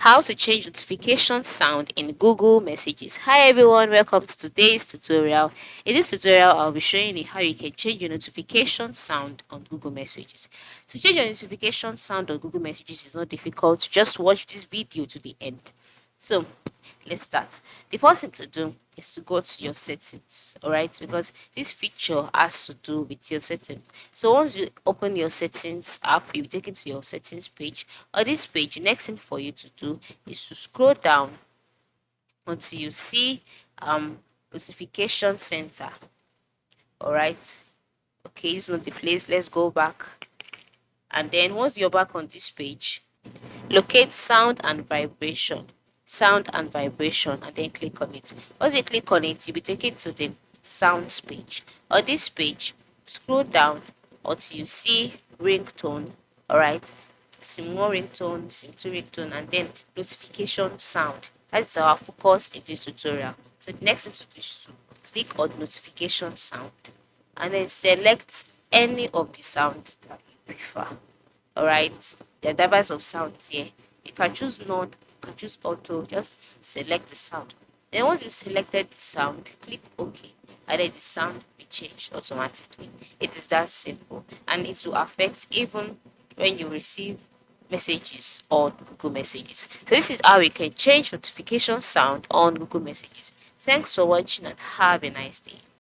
How to change notification sound in Google Messages. Hi everyone, welcome to today's tutorial. In this tutorial, I'll be showing you how you can change your notification sound on Google Messages. To change your notification sound on Google Messages is not difficult. Just watch this video to the end. So let's start. The first thing to do is to go to your settings, all right, because this feature has to do with your settings. So once you open your settings app, you'll be taken to your settings page. On this page, the next thing for you to do is to scroll down until you see notification center. All right, okay, this is not the place. Let's go back, and then once you're back on this page, locate sound and vibration, and then click on it. Once you click on it, you'll be taken to the sounds page. On this page, scroll down until you see ringtone. All right, sim 1 ringtone, sim 2 ringtone, and then notification sound. That's our focus in this tutorial. So the next thing to do is to click on notification sound and then select any of the sound that you prefer. All right, there are diverse of sounds here. You can choose none, you can choose auto. Just select the sound. Then once you've selected the sound, click OK, and then the sound will change automatically. It is that simple, and it will affect even when you receive messages on Google Messages. So this is how we can change notification sound on Google Messages. Thanks for watching and have a nice day.